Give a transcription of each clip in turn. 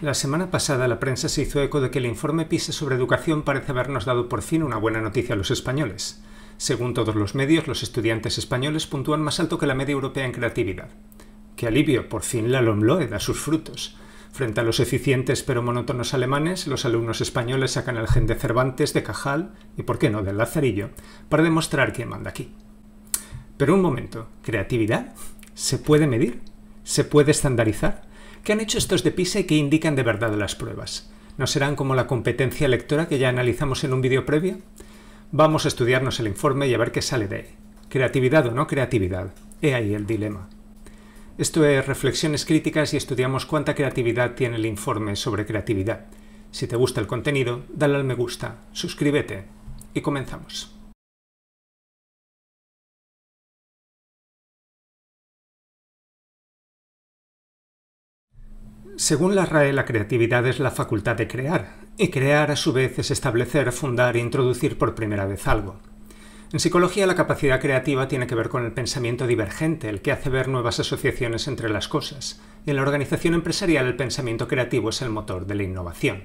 La semana pasada la prensa se hizo eco de que el informe PISA sobre educación parece habernos dado por fin una buena noticia a los españoles. Según todos los medios, los estudiantes españoles puntúan más alto que la media europea en creatividad. ¡Qué alivio! Por fin la LOMLOE da sus frutos. Frente a los eficientes pero monótonos alemanes, los alumnos españoles sacan el gen de Cervantes, de Cajal y, por qué no, del Lazarillo, para demostrar quién manda aquí. Pero un momento, ¿creatividad? ¿Se puede medir? ¿Se puede estandarizar? ¿Qué han hecho estos de PISA y qué indican de verdad las pruebas? ¿No serán como la competencia lectora que ya analizamos en un vídeo previo? Vamos a estudiarnos el informe y a ver qué sale de ahí. ¿Creatividad o no creatividad? He ahí el dilema. Esto es Reflexiones Críticas y estudiamos cuánta creatividad tiene el informe sobre creatividad. Si te gusta el contenido, dale al me gusta, suscríbete y comenzamos. Según la RAE, la creatividad es la facultad de crear, y crear a su vez es establecer, fundar e introducir por primera vez algo. En psicología, la capacidad creativa tiene que ver con el pensamiento divergente, el que hace ver nuevas asociaciones entre las cosas, y en la organización empresarial el pensamiento creativo es el motor de la innovación.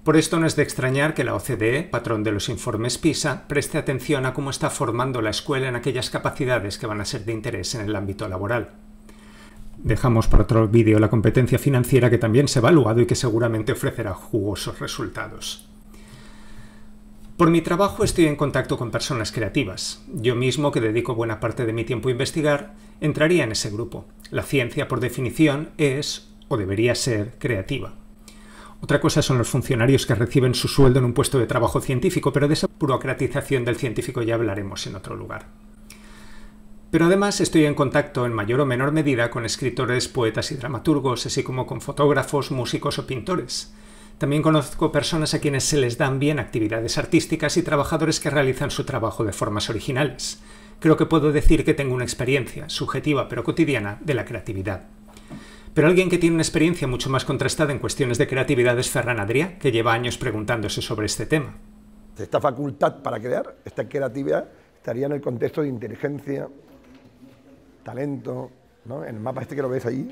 Por esto no es de extrañar que la OCDE, patrón de los informes PISA, preste atención a cómo está formando la escuela en aquellas capacidades que van a ser de interés en el ámbito laboral. Dejamos para otro vídeo la competencia financiera, que también se ha evaluado y que seguramente ofrecerá jugosos resultados. Por mi trabajo estoy en contacto con personas creativas. Yo mismo, que dedico buena parte de mi tiempo a investigar, entraría en ese grupo. La ciencia, por definición, es, o debería ser, creativa. Otra cosa son los funcionarios que reciben su sueldo en un puesto de trabajo científico, pero de esa burocratización del científico ya hablaremos en otro lugar. Pero además estoy en contacto en mayor o menor medida con escritores, poetas y dramaturgos, así como con fotógrafos, músicos o pintores. También conozco personas a quienes se les dan bien actividades artísticas y trabajadores que realizan su trabajo de formas originales. Creo que puedo decir que tengo una experiencia, subjetiva pero cotidiana, de la creatividad. Pero alguien que tiene una experiencia mucho más contrastada en cuestiones de creatividad es Ferran Adrià, que lleva años preguntándose sobre este tema. Esta facultad para crear, esta creatividad, estaría en el contexto de inteligencia, talento, ¿no? En el mapa este que lo ves ahí,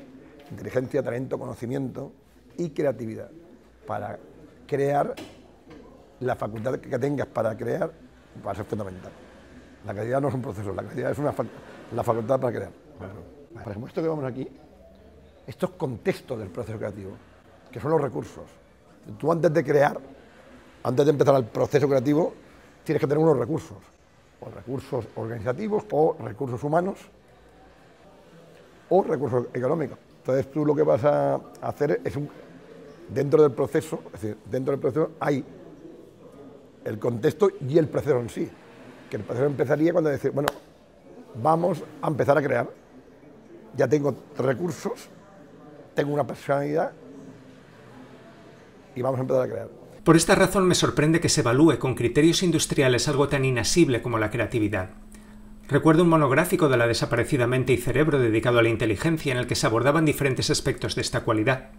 inteligencia, talento, conocimiento y creatividad. Para crear, la facultad que tengas para crear va a ser fundamental. La creatividad no es un proceso, la creatividad es la facultad para crear. Bueno, por ejemplo, esto que vemos aquí, estos contextos del proceso creativo, que son los recursos. Tú antes de crear, antes de empezar el proceso creativo, tienes que tener unos recursos, o recursos organizativos, o recursos humanos, o recursos económicos. Entonces tú lo que vas a hacer es dentro del proceso, es decir, dentro del proceso hay el contexto y el proceso en sí. Que el proceso empezaría cuando decir, bueno, vamos a empezar a crear. Ya tengo recursos, tengo una personalidad y vamos a empezar a crear. Por esta razón me sorprende que se evalúe con criterios industriales algo tan inasible como la creatividad. Recuerdo un monográfico de la desaparecida Mente y Cerebro dedicado a la inteligencia en el que se abordaban diferentes aspectos de esta cualidad.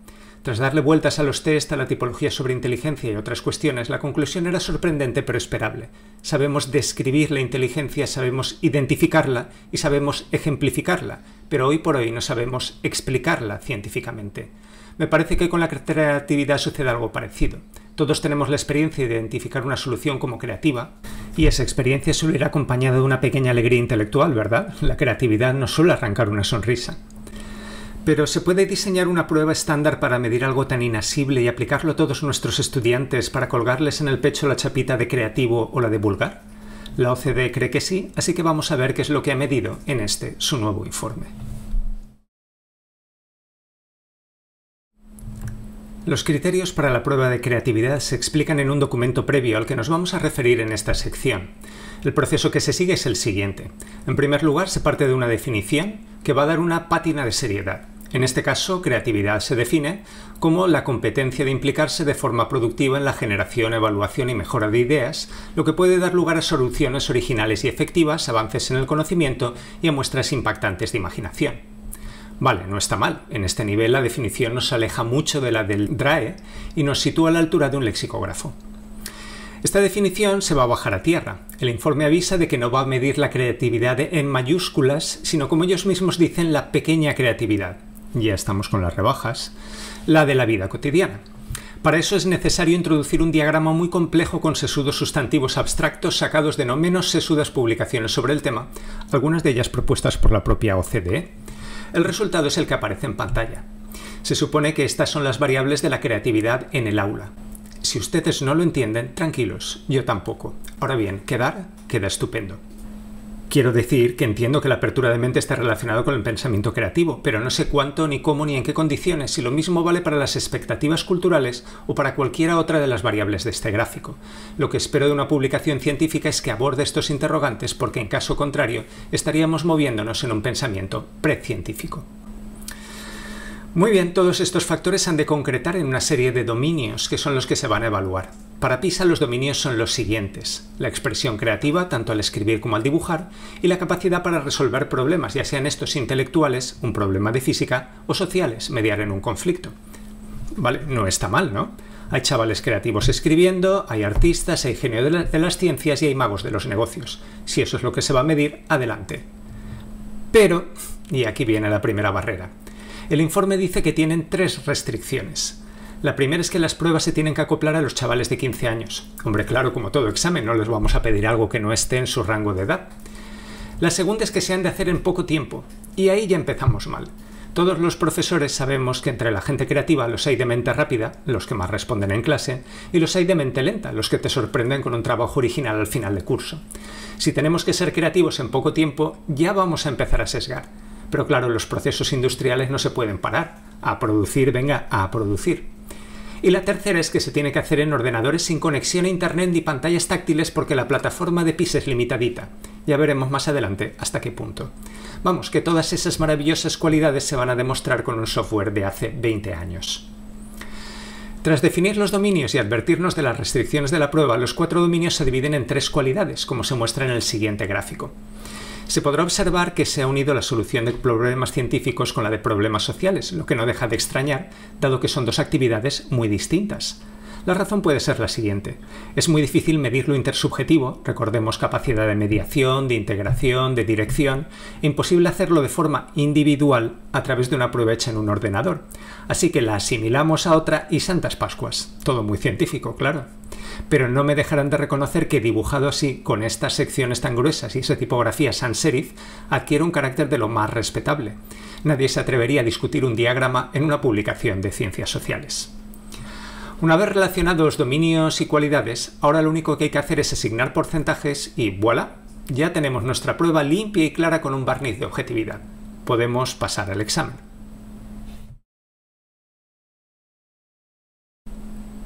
Tras darle vueltas a los test, a la tipología sobre inteligencia y otras cuestiones, la conclusión era sorprendente pero esperable. Sabemos describir la inteligencia, sabemos identificarla y sabemos ejemplificarla, pero hoy por hoy no sabemos explicarla científicamente. Me parece que con la creatividad sucede algo parecido. Todos tenemos la experiencia de identificar una solución como creativa, y esa experiencia suele ir acompañada de una pequeña alegría intelectual, ¿verdad? La creatividad no suele arrancar una sonrisa. Pero ¿se puede diseñar una prueba estándar para medir algo tan inasible y aplicarlo a todos nuestros estudiantes para colgarles en el pecho la chapita de creativo o la de vulgar? La OCDE cree que sí, así que vamos a ver qué es lo que ha medido en este, su nuevo informe. Los criterios para la prueba de creatividad se explican en un documento previo al que nos vamos a referir en esta sección. El proceso que se sigue es el siguiente. En primer lugar, se parte de una definición que va a dar una pátina de seriedad. En este caso, creatividad se define como la competencia de implicarse de forma productiva en la generación, evaluación y mejora de ideas, lo que puede dar lugar a soluciones originales y efectivas, avances en el conocimiento y a muestras impactantes de imaginación. Vale, no está mal. En este nivel la definición nos aleja mucho de la del DRAE y nos sitúa a la altura de un lexicógrafo. Esta definición se va a bajar a tierra. El informe avisa de que no va a medir la creatividad en mayúsculas, sino como ellos mismos dicen, la pequeña creatividad. ya estamos con las rebajas, la de la vida cotidiana. Para eso es necesario introducir un diagrama muy complejo con sesudos sustantivos abstractos sacados de no menos sesudas publicaciones sobre el tema, algunas de ellas propuestas por la propia OCDE. El resultado es el que aparece en pantalla. Se supone que estas son las variables de la creatividad en el aula. Si ustedes no lo entienden, tranquilos, yo tampoco. Ahora bien, queda estupendo. Quiero decir que entiendo que la apertura de mente está relacionada con el pensamiento creativo, pero no sé cuánto, ni cómo, ni en qué condiciones, y lo mismo vale para las expectativas culturales o para cualquiera otra de las variables de este gráfico. Lo que espero de una publicación científica es que aborde estos interrogantes, porque en caso contrario estaríamos moviéndonos en un pensamiento precientífico. Muy bien, todos estos factores han de concretar en una serie de dominios, que son los que se van a evaluar. Para PISA los dominios son los siguientes: la expresión creativa, tanto al escribir como al dibujar, y la capacidad para resolver problemas, ya sean estos intelectuales, un problema de física, o sociales, mediar en un conflicto. Vale, no está mal, ¿no? Hay chavales creativos escribiendo, hay artistas, hay genio de las ciencias y hay magos de los negocios. Si eso es lo que se va a medir, adelante. Pero, y aquí viene la primera barrera, el informe dice que tienen 3 restricciones. La primera es que las pruebas se tienen que acoplar a los chavales de 15 años. Hombre, claro, como todo examen, no les vamos a pedir algo que no esté en su rango de edad. La segunda es que se han de hacer en poco tiempo. Y ahí ya empezamos mal. Todos los profesores sabemos que entre la gente creativa los hay de mente rápida, los que más responden en clase, y los hay de mente lenta, los que te sorprenden con un trabajo original al final de curso. Si tenemos que ser creativos en poco tiempo, ya vamos a empezar a sesgar. Pero claro, los procesos industriales no se pueden parar. A producir, venga, a producir. Y la tercera es que se tiene que hacer en ordenadores sin conexión a internet ni pantallas táctiles porque la plataforma de PISA es limitadita. Ya veremos más adelante hasta qué punto. Vamos, que todas esas maravillosas cualidades se van a demostrar con un software de hace 20 años. Tras definir los dominios y advertirnos de las restricciones de la prueba, los 4 dominios se dividen en 3 cualidades, como se muestra en el siguiente gráfico. Se podrá observar que se ha unido la solución de problemas científicos con la de problemas sociales, lo que no deja de extrañar, dado que son 2 actividades muy distintas. La razón puede ser la siguiente. Es muy difícil medir lo intersubjetivo, recordemos capacidad de mediación, de integración, de dirección, e imposible hacerlo de forma individual a través de una prueba hecha en un ordenador. Así que la asimilamos a otra y santas pascuas. Todo muy científico, claro. Pero no me dejarán de reconocer que dibujado así, con estas secciones tan gruesas y esa tipografía sans serif, adquiere un carácter de lo más respetable. Nadie se atrevería a discutir un diagrama en una publicación de ciencias sociales. Una vez relacionados dominios y cualidades, ahora lo único que hay que hacer es asignar porcentajes y ¡voilà! Ya tenemos nuestra prueba limpia y clara con un barniz de objetividad. Podemos pasar al examen.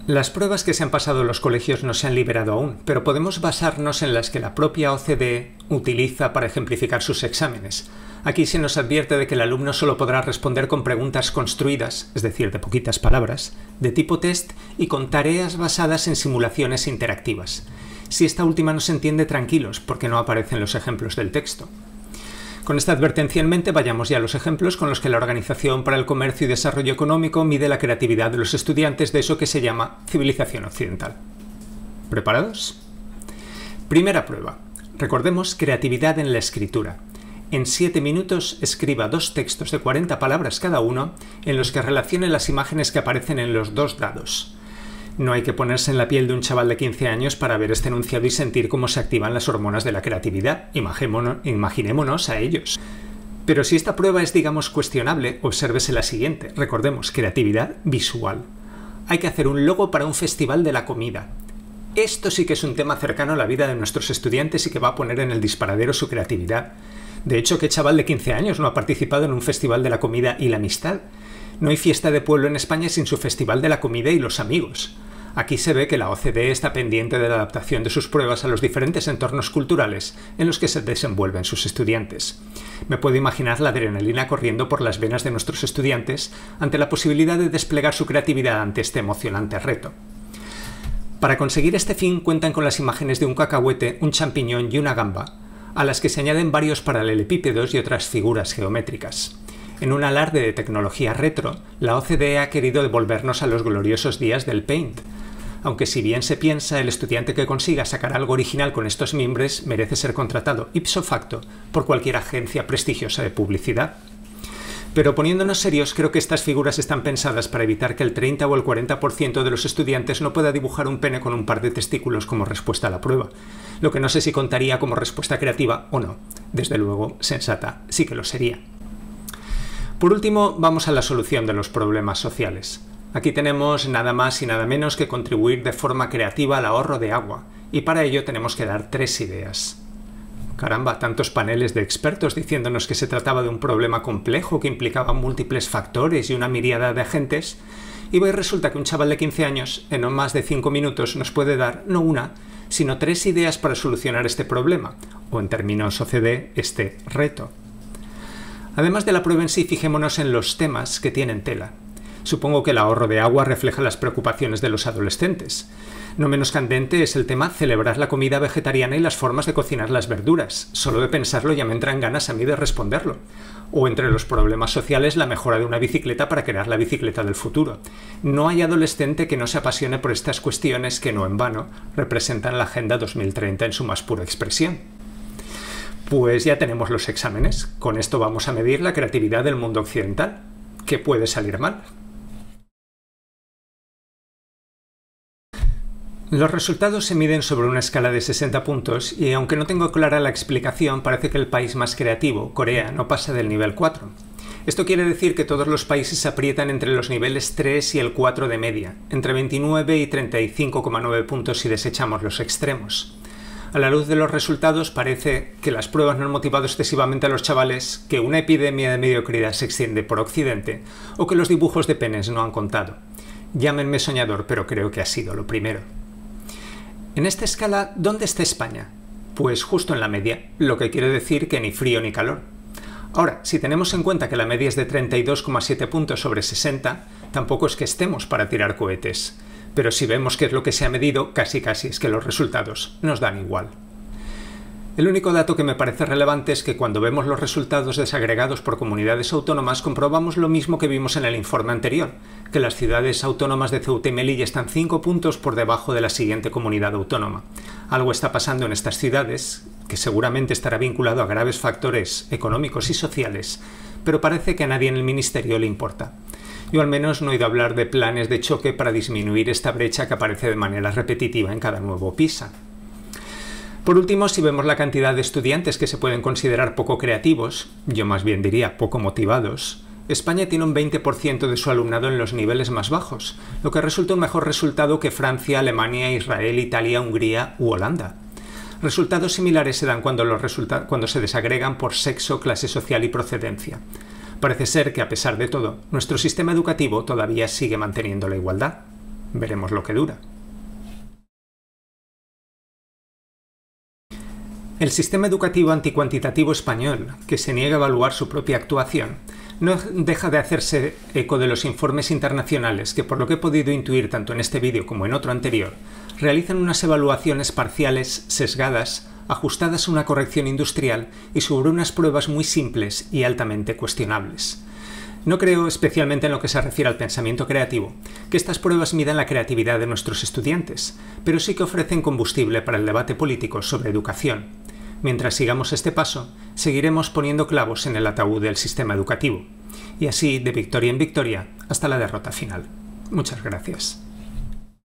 Las pruebas que se han pasado en los colegios no se han liberado aún, pero podemos basarnos en las que la propia OCDE utiliza para ejemplificar sus exámenes. Aquí se nos advierte de que el alumno solo podrá responder con preguntas construidas, es decir, de poquitas palabras, de tipo test y con tareas basadas en simulaciones interactivas. Si esta última no se entiende, tranquilos, porque no aparecen los ejemplos del texto. Con esta advertencia en mente, vayamos ya a los ejemplos con los que la Organización para el Comercio y Desarrollo Económico mide la creatividad de los estudiantes de eso que se llama civilización occidental. ¿Preparados? Primera prueba. Recordemos creatividad en la escritura. En 7 minutos escriba 2 textos de 40 palabras cada uno en los que relacione las imágenes que aparecen en los 2 dados. No hay que ponerse en la piel de un chaval de 15 años para ver este enunciado y sentir cómo se activan las hormonas de la creatividad. Imaginémonos a ellos. Pero si esta prueba es, digamos, cuestionable, obsérvese la siguiente. Recordemos, creatividad visual. Hay que hacer un logo para un festival de la comida. Esto sí que es un tema cercano a la vida de nuestros estudiantes y que va a poner en el disparadero su creatividad. De hecho, ¿qué chaval de 15 años no ha participado en un festival de la comida y la amistad? No hay fiesta de pueblo en España sin su festival de la comida y los amigos. Aquí se ve que la OCDE está pendiente de la adaptación de sus pruebas a los diferentes entornos culturales en los que se desenvuelven sus estudiantes. Me puedo imaginar la adrenalina corriendo por las venas de nuestros estudiantes ante la posibilidad de desplegar su creatividad ante este emocionante reto. Para conseguir este fin cuentan con las imágenes de un cacahuete, un champiñón y una gamba, a las que se añaden varios paralelepípedos y otras figuras geométricas. En un alarde de tecnología retro, la OCDE ha querido devolvernos a los gloriosos días del Paint. Aunque si bien se piensa, el estudiante que consiga sacar algo original con estos mimbres merece ser contratado ipso facto por cualquier agencia prestigiosa de publicidad. Pero poniéndonos serios, creo que estas figuras están pensadas para evitar que el 30 o el 40% de los estudiantes no pueda dibujar un pene con un par de testículos como respuesta a la prueba, lo que no sé si contaría como respuesta creativa o no. Desde luego, sensata sí que lo sería. Por último, vamos a la solución de los problemas sociales. Aquí tenemos nada más y nada menos que contribuir de forma creativa al ahorro de agua, y para ello tenemos que dar 3 ideas. Caramba, tantos paneles de expertos diciéndonos que se trataba de un problema complejo que implicaba múltiples factores y una miríada de agentes, y hoy resulta que un chaval de 15 años, en no más de 5 minutos, nos puede dar no una, sino 3 ideas para solucionar este problema, o en términos OCDE, este reto. Además de la prueba en sí, fijémonos en los temas que tienen tela. Supongo que el ahorro de agua refleja las preocupaciones de los adolescentes. No menos candente es el tema celebrar la comida vegetariana y las formas de cocinar las verduras. Solo de pensarlo ya me entran ganas a mí de responderlo. O entre los problemas sociales, la mejora de una bicicleta para crear la bicicleta del futuro. No hay adolescente que no se apasione por estas cuestiones que no en vano representan la Agenda 2030 en su más pura expresión. Pues ya tenemos los exámenes. Con esto vamos a medir la creatividad del mundo occidental. ¿Qué puede salir mal? Los resultados se miden sobre una escala de 60 puntos y aunque no tengo clara la explicación, parece que el país más creativo, Corea, no pasa del nivel 4. Esto quiere decir que todos los países aprietan entre los niveles 3 y el 4 de media, entre 29 y 35,9 puntos si desechamos los extremos. A la luz de los resultados parece que las pruebas no han motivado excesivamente a los chavales, que una epidemia de mediocridad se extiende por Occidente o que los dibujos de penes no han contado. Llámenme soñador, pero creo que ha sido lo primero. En esta escala, ¿dónde está España? Pues justo en la media, lo que quiere decir que ni frío ni calor. Ahora, si tenemos en cuenta que la media es de 32,7 puntos sobre 60, tampoco es que estemos para tirar cohetes. Pero si vemos qué es lo que se ha medido, casi es que los resultados nos dan igual. El único dato que me parece relevante es que cuando vemos los resultados desagregados por comunidades autónomas comprobamos lo mismo que vimos en el informe anterior, que las ciudades autónomas de Ceuta y Melilla están 5 puntos por debajo de la siguiente comunidad autónoma. Algo está pasando en estas ciudades, que seguramente estará vinculado a graves factores económicos y sociales, pero parece que a nadie en el ministerio le importa. Yo al menos no he oído hablar de planes de choque para disminuir esta brecha que aparece de manera repetitiva en cada nuevo PISA. Por último, si vemos la cantidad de estudiantes que se pueden considerar poco creativos, yo más bien diría poco motivados, España tiene un 20% de su alumnado en los niveles más bajos, lo que resulta un mejor resultado que Francia, Alemania, Israel, Italia, Hungría u Holanda. Resultados similares se dan cuando se desagregan por sexo, clase social y procedencia. Parece ser que, a pesar de todo, nuestro sistema educativo todavía sigue manteniendo la igualdad. Veremos lo que dura. El sistema educativo anticuantitativo español, que se niega a evaluar su propia actuación, no deja de hacerse eco de los informes internacionales que, por lo que he podido intuir tanto en este vídeo como en otro anterior, realizan unas evaluaciones parciales sesgadas, ajustadas a una corrección industrial y sobre unas pruebas muy simples y altamente cuestionables. No creo, especialmente en lo que se refiere al pensamiento creativo, que estas pruebas midan la creatividad de nuestros estudiantes, pero sí que ofrecen combustible para el debate político sobre educación. Mientras sigamos este paso, seguiremos poniendo clavos en el ataúd del sistema educativo, y así de victoria en victoria hasta la derrota final. Muchas gracias.